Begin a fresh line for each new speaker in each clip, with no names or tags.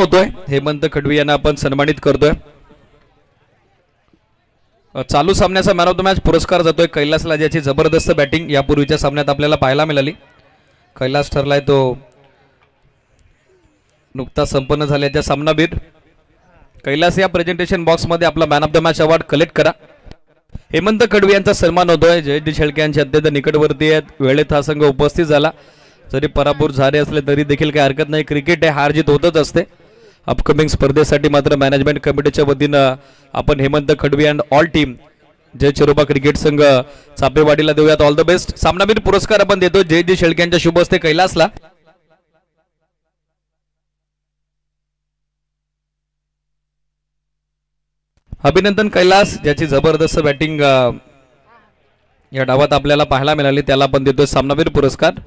होतोय हेमंत खडवी यांना आपण सन्मानित करतोय। चालू सामन्याचा मॅन ऑफ द मॅच पुरस्कार जातोय कैलासला, ज्याची जबरदस्त बॅटिंग यापूर्वीच्या सामन्यात आपल्याला पाहायला मिळाली। कैलास ठरलाय तो नुकताच संपन्न झाल्याच्या सामनावीर। कैलास या प्रेझेंटेशन बॉक्स मध्ये आपला man of the match award collect करा। हेमंत खडवी यांचा सन्मान होतोय। जयदीप शेळके यांचे अत्यंत निकटवर्ती आहेत, वेळेत हा संघ उपस्थित झाला। जरी पराभूत झाले असले तरी देखील काही हरकत नाही, क्रिकेट आहे, हार जीत होतच असते। अपकमिंग स्पर्धेसाठी मात्र मॅनेजमेंट कमिटीच्या वतीनं आपण Hemant Khadvi and all team Jai Chiroba cricket संघ चापेवाडीला देऊयात ऑल द बेस्ट। सामनावीर पुरस्कार आपण देतो जयदीप शेळके यांच्या शुभ हस्ते कैलासला। अभिनंदन कैलास, ज्याची जबरदस्त बॅटिंग या डावात आपल्याला पाहायला मिळाली, त्याला आपण देतोय सामनावीर पुरस्कार।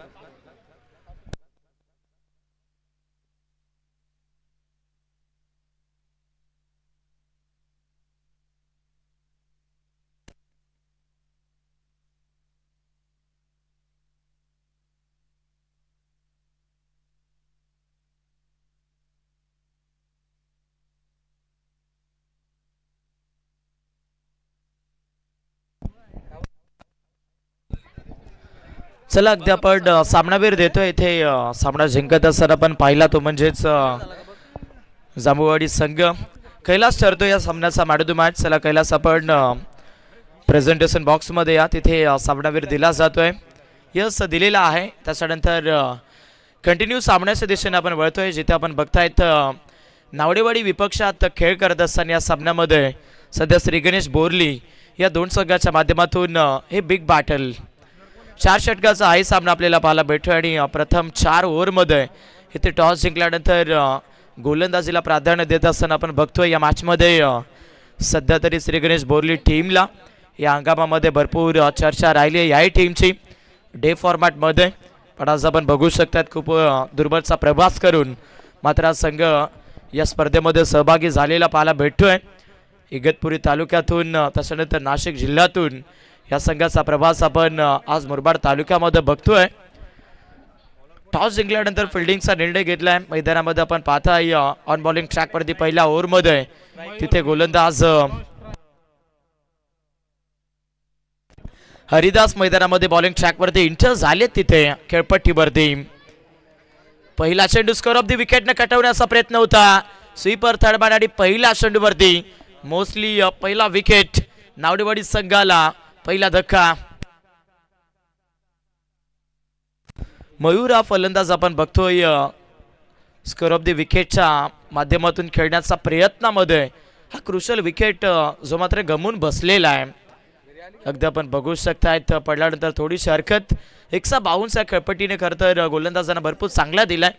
चला अगदी आपण सामनावीर देतोय। इथे सामना जिंकत असताना पण पाहिला तो म्हणजेच जांभूवाडी संघ। कैलास ठरतो या सामन्याचा मॅन ऑफ द मॅच। चला कैलास आपण प्रेझेंटेशन बॉक्स मध्ये या, तिथे सामनावीर दिला जातोय। यस दिलेला आहे। त्याच्यानंतर कंटिन्यू सामन्याच्या दिशेने आपण वळतोय, जिथे आपण बघतायत नावडेवाडी विपक्षात खेळ करत असताना या सामन्यामध्ये सध्या श्री गणेश बोरली या दोन संघाच्या माध्यमातून हे बिग बॅटल 4 षटकाचा हाही सामना आपल्याला पाहायला भेटतोय। आणि प्रथम 4 ओव्हरमध्ये इथे टॉस जिंकल्यानंतर गोलंदाजीला प्राधान्य देत असताना आपण बघतोय या मॅचमध्ये सध्या तरी श्री गणेश बोरली टीमला या हंगामामध्ये भरपूर चर्चा राहिली आहे याही टीमची डे फॉर्मॅटमध्ये। पण आज आपण बघू शकतात खूप दुर्बलचा प्रवास करून मात्र संघ या स्पर्धेमध्ये सहभागी झालेला पाहायला भेटतोय। इगतपुरी तालुक्यातून त्याच्यानंतर नाशिक जिल्ह्यातून या संघाचा प्रवास आपण आज मुरबाड तालुक्यामध्ये बघतोय। टॉस जिंकल्यानंतर फिल्डिंगचा निर्णय घेतलाय मैदानामध्ये आपण पाहताय ऑन बॉलिंग ट्रॅकवरती पहिल्या ओव्हरमध्ये तिथे गोलंदाज हरिदास मैदानामध्ये बॉलिंग ट्रॅकवरती इंटर झाले तिथे खेळपट्टीवरती। पहिला चेंडू स्कोर ऑफ द विकेटने कटवण्याचा प्रयत्न होता, स्वीपर थर्ड आणि पहिल्या चेंडूवरती मोस्टली पहिला विकेट नावडेवाडी संघाला, पहिला धक्का। मयूर हा फलंदाज आपण बघतोय स्कोर ऑफ द विकेटच्या माध्यमातून खेळण्याचा प्रयत्नामध्ये हा क्रुशल विकेट जो मात्र गमून बसलेला आहे। अगदी आपण बघू शकतायत पडल्यानंतर थोडीशी हरकत 152 या खेळपट्टीने खरं तर गोलंदाजांना भरपूर चांगला दिलाय।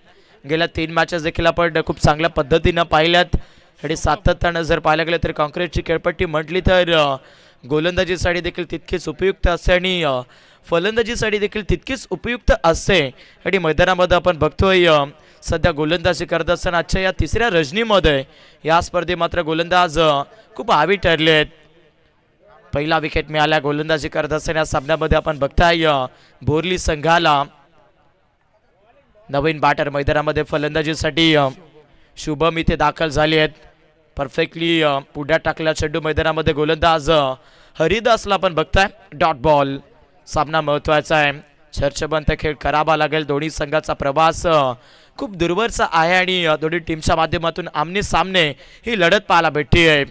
गेल्या 3 मॅचेस देखील आपण खूप चांगल्या पद्धतीनं पाहिल्यात आणि सातत्यानं जर पाहायला गेलं तर कॉन्क्रीटची खेळपट्टी म्हटली तर गोलंदाजीसाठी देखील तितकीच उपयुक्त असते आणि फलंदाजीसाठी देखील तितकीच उपयुक्त असते। आणि मैदानामध्ये आपण बघतोय सध्या गोलंदाजी करत असताना आजच्या या 3ऱ्या रजनीमध्ये या स्पर्धे मात्र गोलंदाज खूप हावी ठरले आहेत। पहिला विकेट मिळाला गोलंदाजी करत असताना या सामन्यामध्ये आपण बघताय बोरली संघाला नवीन बॅटर मैदानामध्ये फलंदाजीसाठी शुभम इथे दाखल झाले आहेत। परफेक्टली पुढ्यात टाकला चेंडू मैदानामध्ये गोलंदाज हरिदासला आपण बघताय डॉट बॉल। सामना महत्वाचा आहे, चर्चेबंद खेळ करावा लागेल। दोन्ही संघाचा प्रवास खूप दूरवरचा आहे आणि दोन्ही टीमच्या माध्यमातून आमने सामने ही लढत पाहायला भेटते।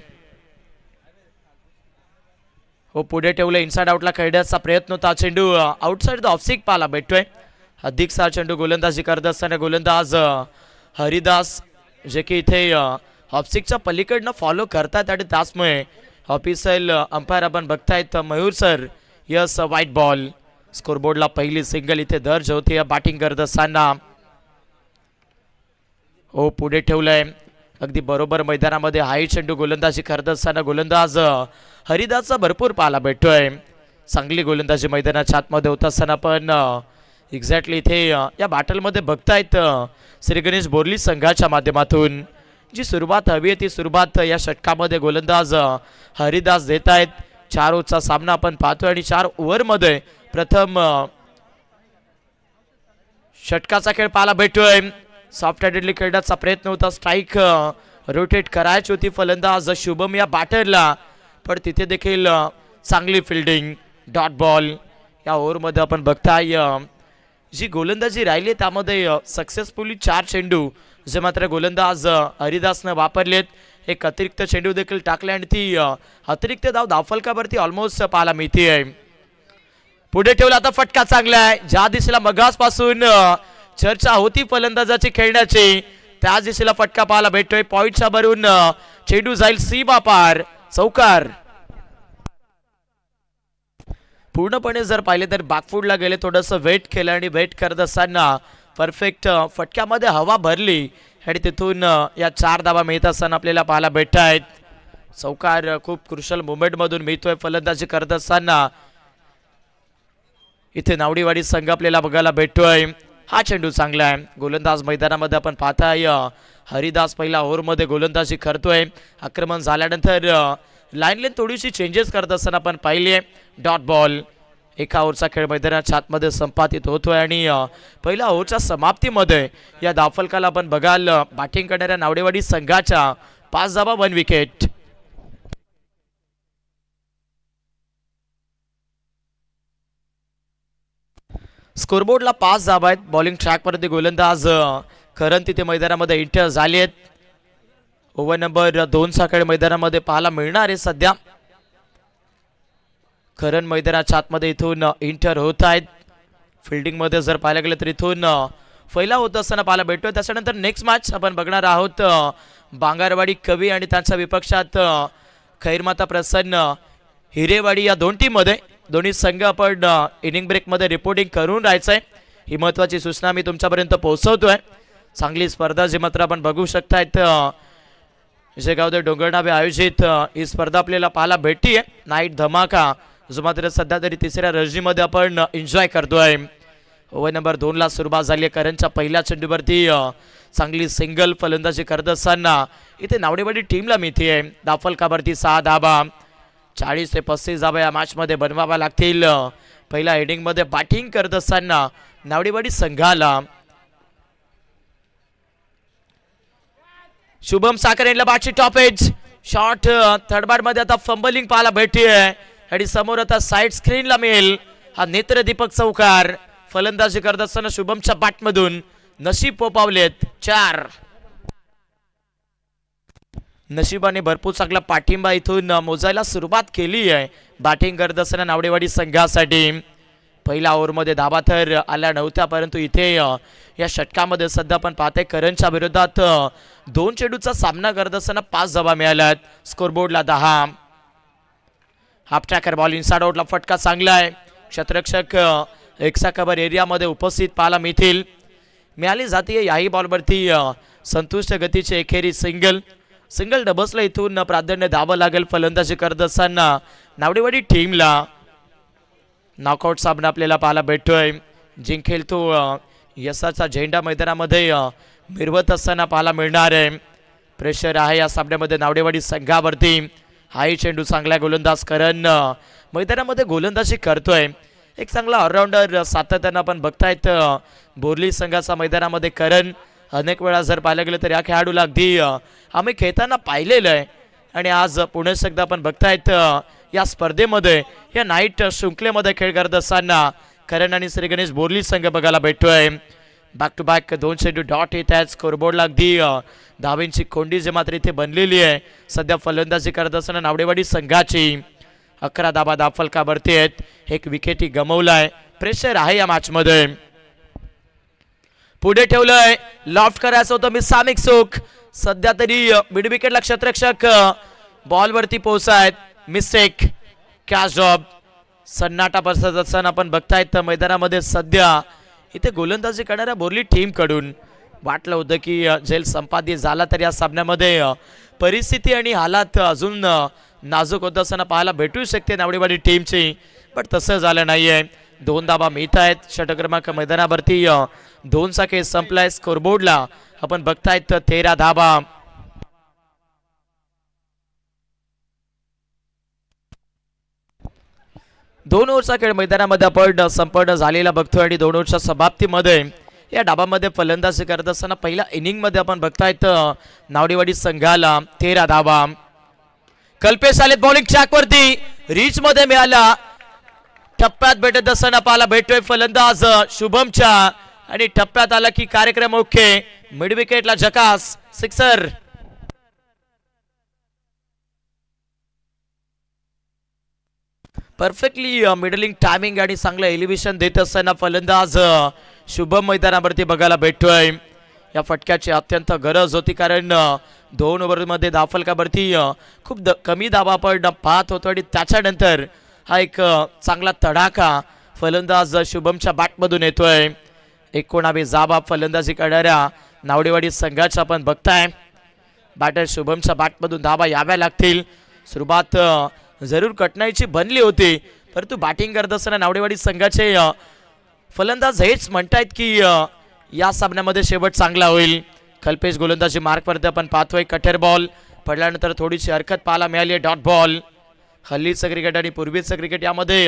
हो पुढे ठेवलं, इनसाइड आउटला खेळण्याचा प्रयत्न होता, चेंडू आउटसाइड द ऑफ स्टिक पाहायला भेटतोय। अधिक सा चेंडू गोलंदाजी करत असताना गोलंदाज हरिदास जे की इथे ऑफस्टिकच्या पलीकडनं फॉलो करतात आणि त्याचमुळे ऑफिशियल अंपायर आपण बघतायत Mayur sir. Yes white ball. स्कोरबोर्डला पहिली सिंगल इथे दर्ज होते बॅटिंग करत असताना। हो पुढे ठेवलंय अगदी बरोबर मैदानामध्ये हाई चेंडू गोलंदाजी करत असताना गोलंदाज हरिदासचा भरपूर पाहायला भेटतोय। चांगली गोलंदाजी मैदानाच्या आतमध्ये होत असताना पण एक्झॅक्टली इथे या बॅटलमध्ये बघतायत श्री गणेश बोरली संघाच्या माध्यमातून जी सुरुवात हवी आहे ती सुरुवात या षटकामध्ये गोलंदाज हरिदास देत आहेत। 4 ओव्हरचा सामना आपण पाहतोय आणि 4 ओव्हरमध्ये प्रथम षटकाचा खेळ पाहायला भेटतोय। सॉफ्ट हँडेडली खेळण्याचा प्रयत्न होता. स्ट्राईक रोटेट करायची होती फलंदाज शुभम या बॅटरला, पण तिथे देखील चांगली फिल्डिंग. Dot ball. या ओव्हरमध्ये आपण बघताय जी गोलंदाजी राहिली त्यामध्ये सक्सेसफुली 4 चेंडू जे मात्र गोलंदाज हरिदासनं वापरलेत. एक अतिरिक्त चेंडू देखील टाकले आणि ती अतिरिक्त धावफलकावरती ऑलमोस्ट पाहायला मिळते. पुढे ठेवला आता फटका चांगला आहे. ज्या दिशेला मगासपासून चर्चा होती फलंदाजाची खेळण्याची त्याच दिशेला फटका पाहायला भेटतोय. पॉईंटच्या भरून चेंडू जाईल सीमा पार. चौकार. पूर्णपणे जर पाहिले तर बॅकफूटला गेले, थोडंसं वेट केलं आणि वेट करत असताना परफेक्ट फटक्यामध्ये हवा भरली आणि तिथून या 4 धावा मिळत असताना आपल्याला पाहायला भेटत आहेत. चौकार खूप क्रुशल मुवमेंटमधून मिळतोय फलंदाजी करत असताना. इथे नावडीवाडी संघ आपल्याला बघायला भेटतोय. हा चेंडू चांगला आहे. गोलंदाज मैदानामध्ये आपण पाहताय हरिदास पहिल्या ओव्हरमध्ये गोलंदाजी करतोय. आक्रमण झाल्यानंतर लाईन लेन थोडीशी चेंजेस करत असताना आपण पाहिली. Dot ball. एका ओव्हरचा खेळ मैदानाच्या आतमध्ये संपादित होतोय आणि पहिल्या ओव्हरच्या समाप्तीमध्ये या धावफलकाला आपण बघाल बॅटिंग करणाऱ्या नावडेवाडी संघाच्या 5 धावा 1 विकेट. स्कोरबोर्डला 5 धावा आहेत. बॉलिंग ट्रॅकवरती गोलंदाज करण तिथे मैदानामध्ये एंटर झाले आहेत. ओव्हर नंबर 2 चा खेळ मैदानामध्ये पाहायला मिळणार आहे सध्या. करण मैदानाच्या आतमध्ये इथून एंटर होत आहेत. फिल्डिंगमध्ये जर पाहायला गेलं तर इथून फैला होत असताना पाहायला भेटतोय. त्याच्यानंतर नेक्स्ट मॅच आपण बघणार आहोत बांगारवाडी कवी आणि त्यांच्या विपक्षात खैरमाता प्रसन्न हिरेवाडी या 2 टीममध्ये. दोन्ही संघ आपण इनिंग ब्रेकमध्ये रिपोर्टिंग करून राहायचंय. ही महत्त्वाची सूचना मी तुमच्यापर्यंत पोहोचवतोय. चांगली स्पर्धा जी मात्र आपण बघू शकतायत विजयगावदे डोंगरनावे आयोजित ही स्पर्धा आपल्याला पाहायला भेटतीये. नाईट धमाका जो मात्र सध्या तरी 3ऱ्या रणजीमध्ये आपण एन्जॉय करतोय. ओव्हर नंबर 2 ला सुरुवात झाली आहे. करणच्या पहिल्या चेंडूवरती चांगली सिंगल फलंदाजी करत असताना इथे नावडेवाडी टीमला मिळते. धावफलकावरती 6 धावा. 40 ते 35 धावा या मॅचमध्ये बनवाव्या लागतील. पहिल्या इनिंगमध्ये बॅटिंग करत असताना नावडेवाडी संघाला. शुभम साखर यांना बॅटची टॉप एज शॉट थर्ड बार मध्ये आता फंबलिंग पाहायला भेटते आणि समोर आता साइड स्क्रीनला मिळेल हा नेत्र दीपक चौकार. फलंदाजी करत असताना शुभमच्या बॅटमधून नशीब पोपावलेत 4. नशिबाने भरपूर चांगला पाठिंबा इथून मोजायला सुरुवात केली आहे बॅटिंग करत असताना नावडेवाडी संघासाठी. पहिल्या ओव्हरमध्ये धाबा तर आल्या नव्हत्या, परंतु इथे या षटकामध्ये सध्या आपण पाहतोय करणच्या विरोधात 2 चेंडूचा सामना करत असताना 5 धावा मिळाल्यात. स्कोरबोर्डला 10. हाफ ट्रॅकर बॉल इनसाइड आउटला फटका चांगला आहे. क्षेत्ररक्षक एक्सा कव्हर एरियामध्ये उपस्थित पाहायला मिळाली जाते. याही बॉलवरती संतुष्ट गतीचे एकेरी सिंगल डबल्सला इथून प्राधान्य द्यावं लागेल फलंदाजी करत असताना नावडेवाडी टीमला. नॉकआउट सामना आपल्याला पाहायला भेटतोय. जिंकेल तो यशाचा झेंडा मैदानामध्ये मिरवत असताना पाहायला मिळणार आहे. प्रेशर आहे या सामन्यामध्ये नावडेवाडी संघावरती. हाही चेंडू चांगला गोलंदाज करण मैदानामध्ये गोलंदाजी करतोय. एक चांगला ऑलराऊंडर सातत्यानं आपण बघतायत बोर्ली संघाचा मैदानामध्ये करण. अनेक वेळा जर पाहायला गेलं तर या खेळाडूला अगदी आम्ही खेळताना पाहिलेलं आहे आणि आज पुणे एकदा आपण बघतायत या स्पर्धेमध्ये या नाईट शृंखलेमध्ये खेळ करत असताना करण आणि श्री गणेश बोर्ली संघ बघायला भेटतोय. बॅक टू बॅक 2 चेंडू डॉट येत आहेत. स्कोरबोर्डला अगदी धावेंची कोंडी जे मात्र इथे बनलेली आहे. सध्या फलंदाजी करत असताना नावडेवाडी संघाची 11 धावा धावफलकावरती आहेत. 1 विकेटी गमवलाय. प्रेशर आहे या मॅचमध्ये. पुढे ठेवलंय. लॉफ्ट करायचं होतं मिसामिक सुख. सध्या तरी मिड विकेटला क्षेत्ररक्षक बॉलवरती पोहोचायत. मिस्टेक. Catch drop. सन्नाटा बसत असताना आपण बघतायत मैदानामध्ये सध्या इथे गोलंदाजी करणाऱ्या बोर्ली टीम कडून. वाटलं होतं की झेल संपादित झाला तर या सामन्यामध्ये परिस्थिती आणि हालात अजून नाजूक होत असताना पाहायला भेटू शकते नावडेवाडी टीमची, पण तसं झालं नाहीये. 2 धावा मिळत आहेत. षटक क्रमांक मैदानावरती 2चा खेळ संपलाय. स्कोरबोर्डला आपण बघतायत 13 धावा. दोन ओव्हरचा खेळ मैदानामध्ये आपण संपन्न झालेला बघतोय आणि 2 ओव्हरच्या समाप्तीमध्ये या डाबामध्ये फलंदाजी करत असताना पहिल्या इनिंगमध्ये आपण बघतायत नावडेवाडी संघाला 13 धावा. कल्पेश आलेत बॉलिंग ट्रॅकवरती, रीच मध्ये मिळाला. टप्प्यात भेटत असताना पाहायला भेटतोय फलंदाज शुभमच्या आणि टप्प्यात आला की कार्यक्रम ओके. मिड विकेटला झकास सिक्सर. परफेक्टली मिडलिंग टायमिंग आणि चांगलं एलिव्हेशन देत असताना फलंदाज शुभम मैदानावरती बघायला भेटतोय. या फटक्याची अत्यंत गरज होती कारण 2 ओव्हरमध्ये धावफलकावरती खूप कमी धावा आपण पाहत होतो आणि त्याच्यानंतर हा एक चांगला तडाखा फलंदाज शुभमच्या बॅटमधून येतोय. 19 धावा फलंदाजी करणाऱ्या नावडेवाडी संघाच्या आपण बघताय. बॅटर शुभमच्या बॅटमधून धावा याव्या लागतील. सुरुवात जरूर कटनाईची बनली होती परंतु बॅटिंग करत असताना नावडेवाडी संघाचे फलंदाज हेच म्हणतायत की या सामन्यामध्ये शेवट चांगला होईल. कल्पेश गोलंदाजी मार्कवरती आपण पाहतोय. कटर बॉल पडल्यानंतर थोडीशी हरकत पाहायला मिळाली आहे. Dot ball. हल्लीचं क्रिकेट आणि पूर्वीचं क्रिकेट यामध्ये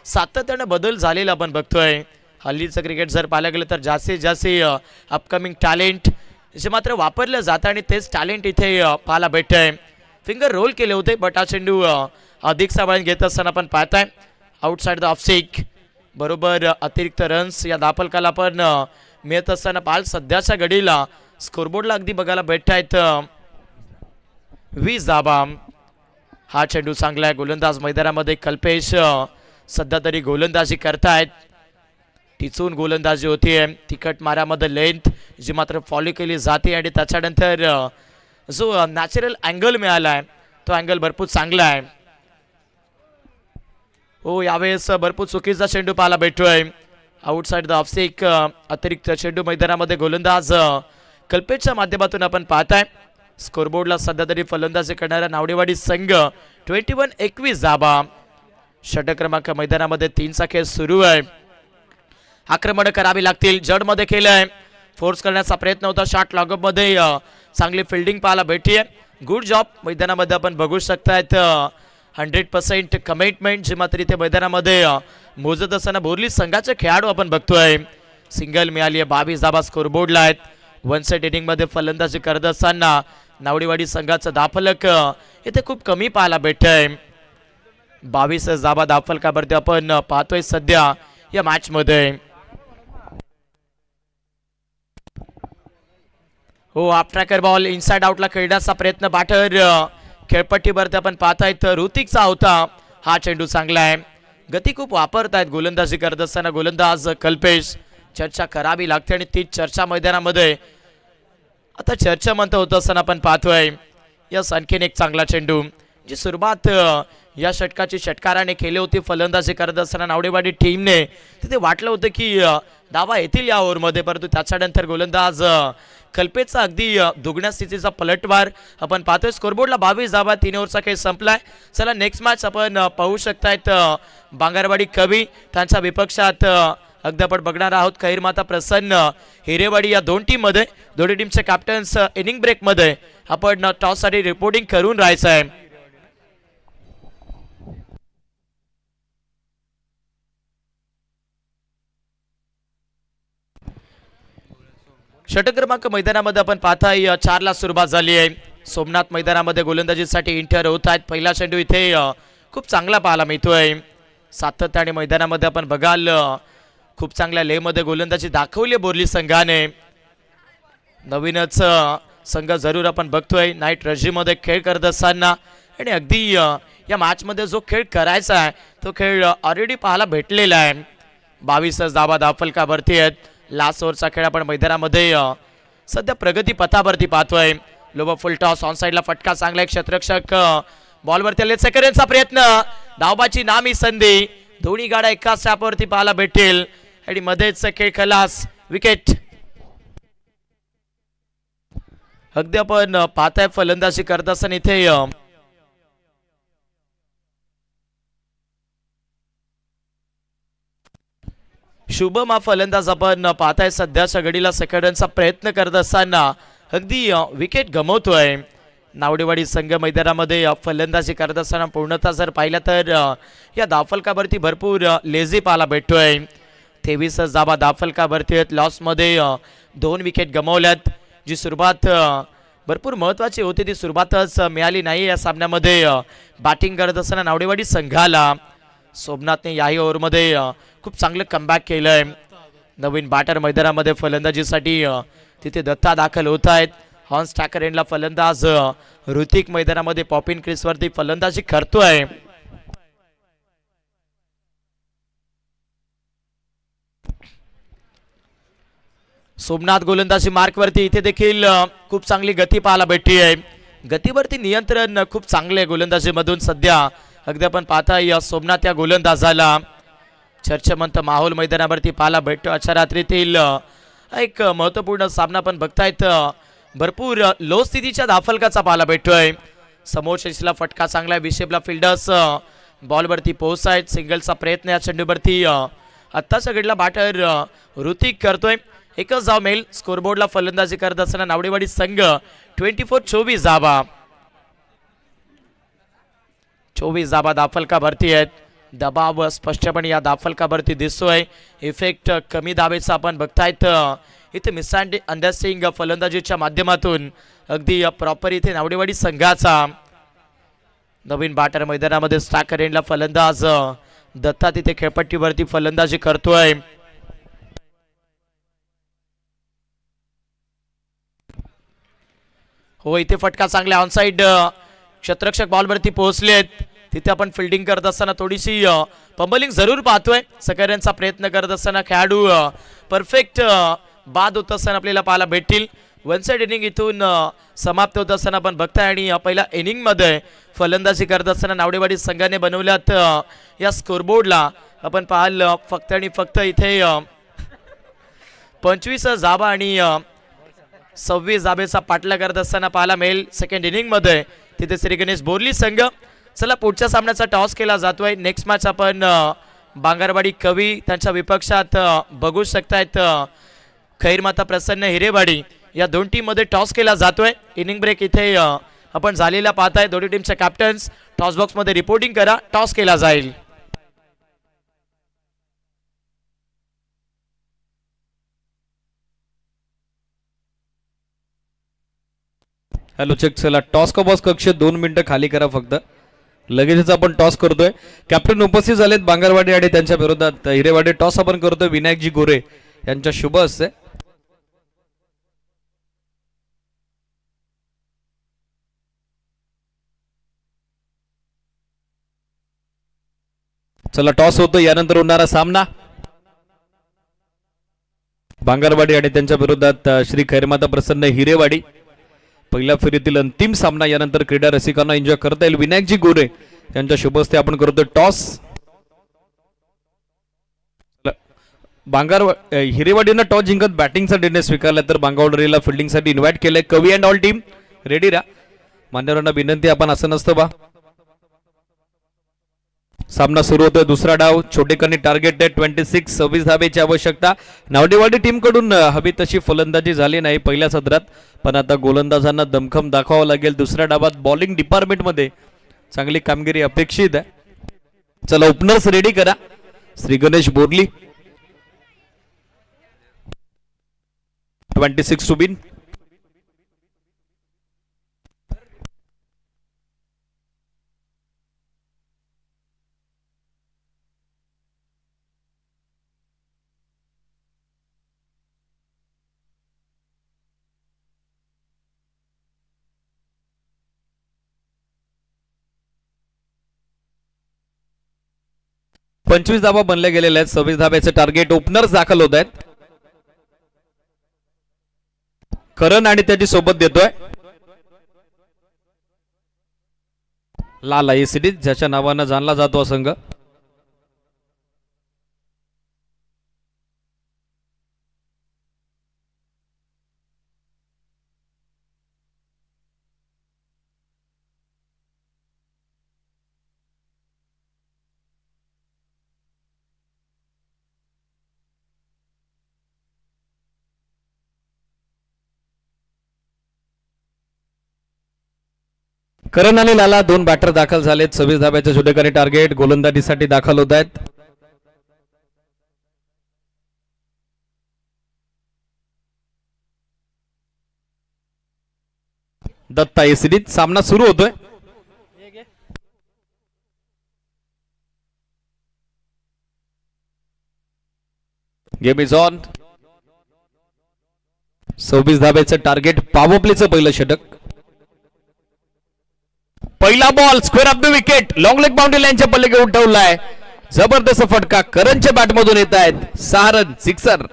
सातत्याने बदल झालेला आपण बघतोय. हल्लीचं क्रिकेट जर पाहायला गेलं तर जास्तीत जास्त अपकमिंग टॅलेंट जे मात्र वापरलं जातं आणि तेच टॅलेंट इथे पाहायला भेटतंय. फिंगर रोल केले होते बट हा चेंडू अधिक सावळण घेत असताना आपण पाहताय आउटसाइड द ऑफ स्टिक. बरोबर अतिरिक्त रन्स या धावफलकाला पण मिळत असताना पाहाल सध्याच्या घडीला स्कोरबोर्डला अगदी बघायला भेटत आहेत 20 धावा. हा चेंडू चांगला आहे. गोलंदाज मैदानामध्ये कल्पेश सध्या तरी गोलंदाजी करतायत. टिचून गोलंदाजी होतीये. तिखट माऱ्यामध्ये लेंथ जी मात्र फॉलो केली जाते आणि त्याच्यानंतर जो नॅचरल अँगल मिळाला आहे तो अँगल भरपूर चांगला आहे. हो यावेळेस भरपूर चुकीचा चेंडू पाहायला भेटतोय. आउटसाइड द ऑफ स्टिक अतिरिक्त चेंडू मैदानामध्ये गोलंदाज कल्पेशच्या माध्यमातून आपण पाहताय. स्कोरबोर्डला सध्या तरी फलंदाजी करणारा नावडेवाडी संघ 21 धावा. षटक क्रमांक मैदानामध्ये 3चा खेळ सुरू आहे. आक्रमण करावी लागतील. जडमध्ये केलंय. फोर्स करण्याचा प्रयत्न होता. शॉट लॉगअप मध्ये चांगली फिल्डिंग पाहायला भेटते. Good job. मैदानामध्ये आपण बघू शकतायत 100% कमिटमेंट जे मात्र इथे मैदानामध्ये मोजत असताना बोरली संघाचे खेळाडू आपण बघतोय. सिंगल मिळाली आहे. 22 धावा स्कोरबोर्डला आहेत. 1 सेट इनिंग मध्ये फलंदाजी करत असताना नावडेवाडी संघाचं धावफलक इथे खूप कमी पाहायला भेटतंय. 22 धावा धावफलकावरती आपण पाहतोय सध्या या मॅच मध्ये. हो हाफ ट्रॅकर बॉल इनसाइड आउटला खेळण्याचा प्रयत्न बॅटर खेळपट्टीवरती आपण पाहतायत ऋतिकचा होता. हा चेंडू चांगला आहे. गती खूप वापरतायत गोलंदाजी करत असताना गोलंदाज कल्पेश. चर्चा करावी लागते आणि तीच चर्चा मैदानामध्ये आता चर्चा म्हणता होत असताना आपण पाहतोय. यस आणखीन एक चांगला चेंडू जी सुरुवात या षटकाची षटकाराने केली होती फलंदाजी करत असताना नावडेवाडी टीमने तिथे वाटलं होतं की धावा येतील या ओव्हरमध्ये परंतु त्याच्यानंतर गोलंदाज कल्पेशचा अगदी दुगण्या स्थितीचा पलटवार आपण पाहतोय. स्कोरबोर्डला 22 धावा. 3 ओव्हरचा खेळ संपलाय. चला नेक्स्ट मॅच आपण पाहू शकतायत बांगरवाडी कवी त्यांच्या विपक्षात अगदी आपण बघणार आहोत खैरमाता प्रसन्न हिरेवाडी या दोन टीम मध्ये. दोन्ही टीमचे कॅप्टन्स इनिंग ब्रेक मध्ये आपण टॉस साठी रिपोर्टिंग करून राहायचं आहे. षटक क्रमांक मैदानामध्ये आपण पाहताय 4ला सुरुवात झाली आहे. सोमनाथ मैदानामध्ये गोलंदाजीसाठी इंटर होत आहेत. पहिला चेंडू इथे खूप चांगला पाहायला मिळतोय. सातत्याने मैदानामध्ये आपण बघाल खूप चांगल्या लेमध्ये गोलंदाजी दाखवली बोरली संघाने. नवीनच संघ जरूर आपण बघतोय नाईट रजीमध्ये खेळ करत असताना आणि अगदी या मॅच मध्ये जो खेळ करायचा आहे तो खेळ ऑलरेडी पाहायला भेटलेला आहे. 22 धावा धावफलकावरती आहेत. लास्ट ओव्हरचा खेळ आपण मैदानामध्ये सध्या प्रगती पथावरती पाहतोय. लोबा फुल टॉस ऑन साइडला फटका चांगला एक क्षेत्ररक्षक बॉलवरती आले. सेकंडचा प्रयत्न धावबाची नामी संधी. दोन्ही गाड्या एकाच स्टॅपवरती पाहायला भेटेल आणि मध्येच खेळ खलास. विकेट. अगदी आपण पाहताय फलंदाजी करत असताना इथे शुभम हा फलंदाज आपण पाहताय सध्याच्या घडीला सेकंडचा प्रयत्न करत असताना अगदी विकेट गमावतोय. नावडेवाडी संघ मैदानामध्ये फलंदाजी करत असताना पूर्णतः जर पाहिलं तर या धावफलकावरती भरपूर लेझी पाहायला भेटतोय. 23 धावा धावफलकावरती आहेत. लॉसमध्ये 2 विकेट गमावल्यात. जी सुरुवात भरपूर महत्त्वाची होती ती सुरुवातच मिळाली नाही या सामन्यामध्ये. बॅटिंग करत असताना नावडेवाडी संघाला सोमनाथने याही ओव्हरमध्ये खूप चांगलं कमबॅक केलंय. नवीन बॅटर मैदानामध्ये फलंदाजीसाठी तिथे दत्ता दाखल होत आहेत. हॉर्न स्टॅकर एंडला फलंदाज ऋतिक मैदानामध्ये पॉपिन क्रीजवरती फलंदाजी करतोय. सोमनाथ गोलंदाजी मार्कवरती. इथे देखील खूप चांगली गती पाहायला भेटली आहे. गतीवरती नियंत्रण खूप चांगले गोलंदाजीमधून सध्या अगदी आपण पाहताय सोमनाथ या गोलंदाजाला चर्चेमंत माहोल मैदानावरती पाहायला भेटतो. आजच्या रात्रीतील एक महत्त्वपूर्ण सामना पण बघतायत. भरपूर लो स्थितीच्या धावफलकाचा पाहायला भेटतोय. समोरच्या दिशेला फटका चांगला आहे. विशेपला फिल्डर्स बॉलवरती पोहोचायत. सिंगलचा प्रयत्न या चेंडूवरती आत्ताच्या घडला बॅटर ऋतिक करतोय. एकच धाव मिळेल. स्कोरबोर्डला फलंदाजी करत असताना नावडेवाडी संघ 24 धावा 24 धावा धावफलकावरती आहेत. दबाव स्पष्टपणे या धावफलकावरती दिसतोय. इफेक्ट कमी धावेचा आपण बघतायत. इथे मिसअंडरस्टँडिंग फलंदाजीच्या माध्यमातून अगदी प्रॉपर इथे नावडेवाडी संघाचा नवीन बॅटर मैदानामध्ये स्टॅकर एंडला फलंदाज दत्ता तिथे खेळपट्टीवरती फलंदाजी करतोय. हो इथे फटका चांगला ऑनसाइड. क्षेत्ररक्षक बॉलवरती पोहोचलेत. तिथे आपण फिल्डिंग करत असताना थोडीशी पंबलिंग जरूर पाहतोय. सकऱ्यांचा प्रयत्न करत असताना खेळाडू परफेक्ट बाद होत असताना आपल्याला पाहायला भेटतील. वन साइड इनिंग इथून समाप्त होत असताना आपण बघताय. आणि पहिल्या इनिंगमध्ये फलंदाजी करत असताना नावडेवाडी संघाने बनवल्यात या स्कोरबोर्डला आपण पाहाल फक्त आणि फक्त इथे 25 धावा आणि 26 धाबेचा पाठला करत असताना पाहायला मिळेल सेकंड इनिंगमध्ये. तिथे श्री गणेश बोरली संघ. चला पुढच्या सामन्याचा टॉस केला जातोय. नेक्स्ट मॅच आपण बांगरवाडी कवी त्यांच्या विपक्षात बघू शकतायत. खैरमाता प्रसन्न हिरेवाडी या दोन टीम मध्ये टॉस केला जातोय. इनिंग ब्रेक इथे आपण झालेला पाहताय. दोन्ही टीमचे कॅप्टन्स टॉस बॉक्स मध्ये रिपोर्टिंग करा. टॉस केला जाईल.
Hello check. चला टॉस का बॉस कक्ष 2 मिनिटं खाली करा फक्त. लगेचच आपण टॉस करतोय. कॅप्टन उपस्थित झालेत बांगरवाडी आणि त्यांच्या विरोधात हिरेवाडी. टॉस आपण करतोय विनायकजी गोरे यांच्या शुभ हस्ते. चला टॉस होतो. यानंतर होणारा सामना बांगरवाडी आणि त्यांच्या विरोधात श्री खैरमाता प्रसन्न हिरेवाडी. पहिल्या फेरीतील अंतिम सामना यानंतर क्रीडा रसिकांना एन्जॉय करता येईल. विनायकजी गोरे यांच्या शुभ हस्ते आपण करतोय टॉस. हिरेवाडीनं टॉस जिंकत बॅटिंगचा निर्णय स्वीकारला तर बांगरवाडीला फिल्डिंगसाठी इन्व्हाइट केलंय. कवी अँड ऑल टीम रेडी राहा. मान्यवरांना विनंती आपण असं नसतं बा. सामना सुरू होतोय. दुसरा डाव. छोटेकरनी टार्गेट आहे 26 धावेची आवश्यकता. नावडेवाडी टीम कडून हवी तशी फलंदाजी झाली नाही पहिल्या सत्रात. पण आता गोलंदाजांना दमखम दाखवावं लागेल. दुसऱ्या डावात बॉलिंग डिपार्टमेंट मध्ये चांगली कामगिरी अपेक्षित आहे. चला ओपनर्स रेडी करा. श्री गणेश बोरली 26 सुबिन. पंचवीस धावा बनले गेलेले आहेत. 26 धाब्याचे टार्गेट. ओपनर्स दाखल होत आहेत. करण आणि त्याची सोबत देतोय लाल आयसीडी ज्याच्या नावानं जाणला जातो हा संघ. करण आणि लाला 2 बॅटर दाखल झालेत. 26 धाब्याच्या छोटेकरी टार्गेट. गोलंदाजीसाठी दाखल होत आहेत. दत्ता एसीडीत सामना सुरू होतोय. Game is on. 26 धाब्याचं टार्गेट. पॉवर प्लेचं पहिलं षटक. पहिला ball square off the wicket. Long leg boundary लाईनच्या पलीकडे उठवलाय. जबरदस्त फटका करणच्या बॅट मधून येत आहेत. 6 रन. सिक्सर.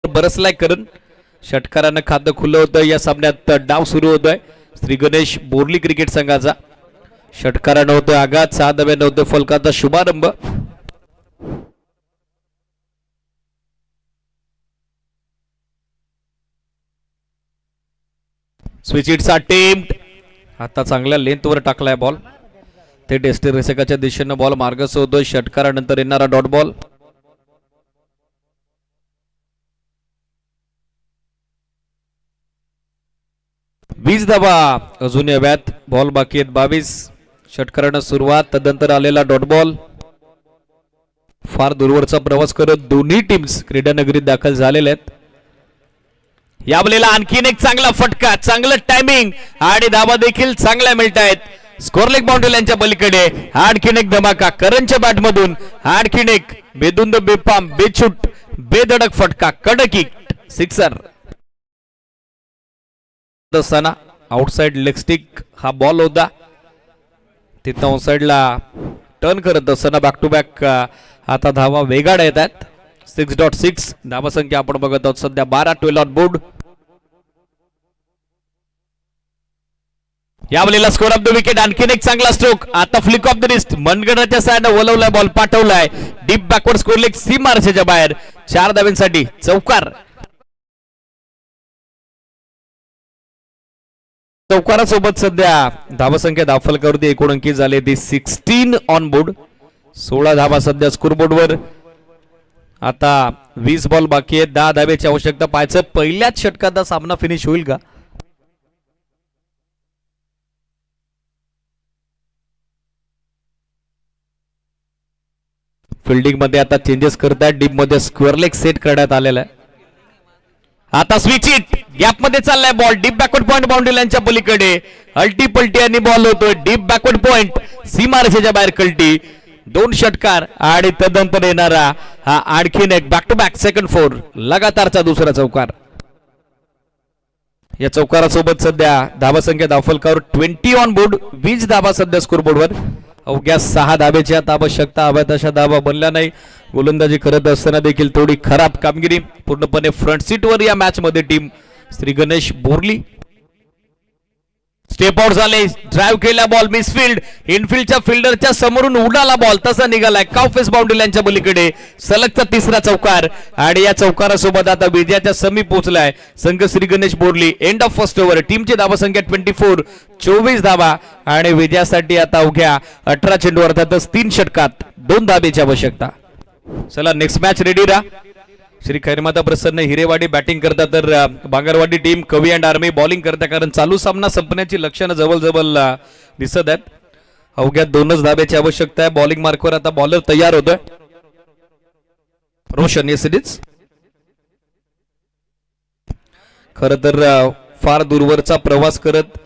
बरसलाय करण. षटकारानं खातं खुलं होतं. या सामन्यात डाव सुरू होतोय श्री गणेश बोर्ली क्रिकेट संघाचा. षटकारानं होतोय आघात. 6 धाब्यानं होतोय फलकाचा शुभारंभ. स्विच इटचा अटेम्प्ट. आता चांगल्या लेंथवर टाकलाय बॉल. ते टेस्टर रेसकाच्या दिशेनं बॉल मार्गस्थ होतोय. षटकारानंतर येणारा डॉट बॉल. वीस धाबा अजून याव्यात. बॉल बाकी आहेत 22. षटकारानं सुरुवात. तदनंतर आलेला डॉट बॉल. फार दूरवरचा प्रवास करत दोन्ही टीम्स क्रीडानगरीत दाखल झालेल्या आहेत. या बॉलला आणखीन एक चांगला फटका. चांगलं टायमिंग आणि धाबा देखील चांगल्या मिळत आहेत. स्कोर लेग बाउंड्री लाईनच्या पलीकडे आणखीन एक धमाका करणच्या बॅट मधून. आणखीन एक बेधुंद बेपाम बेछूट बेधडक फटका. कडक हिट. सिक्सर. असताना आउटसाइड लेग स्टिक हा बॉल होता. तिथं ऑनसाइडला टर्न करत असताना बॅक टू बॅक आता धावा वेगाड येत आहेत. 6.6 धावा संख्या आपण बघत आहोत सध्या 12. 12 ऑन बोर्ड. या बॉलला स्कोर ऑफ द विकेट. आणखीन एक चांगला स्ट्रोक. आता फ्लिक ऑफ द रिस्ट. मनगणाच्या साइडनं वलवलाय बॉल. पाठवलाय डीप बॅकवर्ड स्कोर लेग सीमारेषेच्या बाहेर. 4 धाव्यांसाठी चौकार. चौकारासोबत सध्या धावसंख्या धावफलकावरती 19 अंकी झाले. ती 16 ऑन बोर्ड. 16 धावा सध्या स्कोरबोर्डवर. आता 20 बॉल बाकी आहेत. 10 धाब्याची आवश्यकता. पाहायचं पहिल्याच षटकात सामना फिनिश होईल का. फिल्डिंग मध्ये आता चेंजेस करतात. डीप मध्ये स्क्वेअर लेग सेट करण्यात आलेला आहे. आता स्विच इट. गॅप मध्ये चाललाय ball. Deep backward point boundary लाईनच्या पलीकडे. अल्टी पलटी आणि बॉल होतोय डीप बॅकवर्ड पॉइंट सीमारेषेच्या बाहेर. कल्टी. 2 षटकार आणि तदनंतर येणारा हा आणखीन एक बॅक टू बॅक सेकंड 4 लगातारचा दुसरा चौकार. या चौकारासोबत सध्या धावा संख्या धावफलकावर 20 ऑन बोर्ड. 20 धावा सध्या स्कोरबोर्डवर. अवघ्या 6 धाब्याची आता आवश्यकता. हव्या तशा धावा बनल्या नाही. गोलंदाजी करत असताना देखील थोडी खराब कामगिरी. पूर्णपणे फ्रंट सीटवर या मॅच मध्ये team Shri Ganesh Borli. Step out झाले. ड्राईव्ह केला बॉल. मिसफिल्ड. इनफिल्डच्या फिल्डरच्या समोरून उडाला बॉल. तसा निघालाय काउफेस बाउंड्री लाईनच्या पलीकडे. सलगचा तिसरा चौकार आणि या चौकारासोबत आता विजयाच्या समीप पोहोचलाय संघ Shri Ganesh Borli. End of first over. टीमची धावा संख्या 24. 24 धावा आणि विजयासाठी आता अवघ्या 18 चेंडू अर्थातच 3 षटकात 2 धाब्याची आवश्यकता. चला नेक्स्ट मॅच रेडी राहा. श्री खैरमाता प्रसन्न हिरेवाडी बॅटिंग करता तर बांगरवाडी टीम कवी अँड आर्मी बॉलिंग करता. कारण चालू सामना संपण्याची लक्षणं जवळ दिसत आहेत. अवघ्या 2च धाब्याची आवश्यकता आहे. बॉलिंग मार्कवर आता बॉलर तयार होतोय. रोशन एसीडीज. खर तर फार दूरवरचा प्रवास करत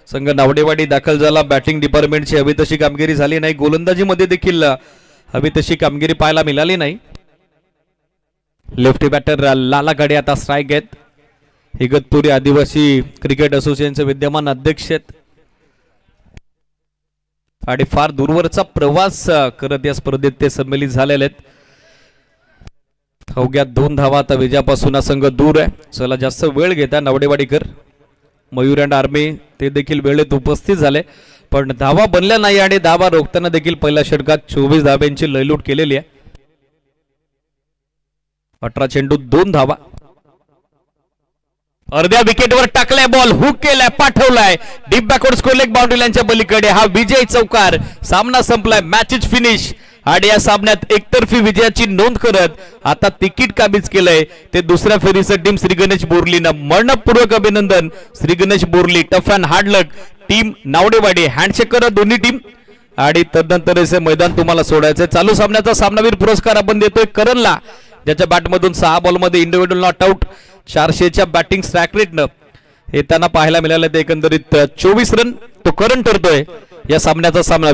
संघ नावडेवाडी दाखल झाला. बॅटिंग डिपार्टमेंटची हवी तशी कामगिरी झाली नाही. गोलंदाजीमध्ये देखील हवी तशी कामगिरी पाहायला मिळाली नाही. लेफ्टी बॅटर लालाकडे आता स्ट्राईक आहेत. इगतपुरी आदिवासी क्रिकेट असोसिएशनचे विद्यमान अध्यक्ष आहेत आणि फार दूरवरचा प्रवास करत या स्पर्धेत ते सम्मिलित झालेले आहेत. अवघ्या 2 धावा आता विजयापासून हा संघ दूर आहे. चला जास्त वेळ घेता नावडेवाडीकर. मयूर अँड आर्मी ते देखील वेळेत उपस्थित झाले पण धावा बनल्या नाही आणि धावा रोखताना देखील पहिल्या षटकात 24 धाब्यांची लयलूट केलेली आहे. 18 चेंडू 2 धावा. अर्ध्या विकेटवर टाकलाय बॉल. हुक केलाय. पाठवलाय deep backward square leg boundary लाईनच्या पलीकडे. हा विजयी चौकार. सामना संपलाय. Match is finish. आणि या सामन्यात एकतर्फी विजयाची नोंद करत आता तिकीट काबीज केलंय ते दुसऱ्या फेरीचं टीम श्री गणेश बोर्लीनं. मनपूर्वक अभिनंदन Shri Ganesh Borli. Tough and hard luck team Navdewadi. Handshake करत दोन्ही टीम आणि तदनंतर मैदान तुम्हाला सोडायचंय. चालू सामन्याचा सामनावीर पुरस्कार आपण देतोय करणला ज्याच्या बॅटमधून 6 बॉलमध्ये इंडिव्हिज्युअल नॉट आउट 400च्या बॅटिंग स्ट्राईक रेटनं हे त्यांना पाहायला मिळालं. ते एकंदरीत 24 रन तो करंट ठरतोय या सामन्याचा सामना.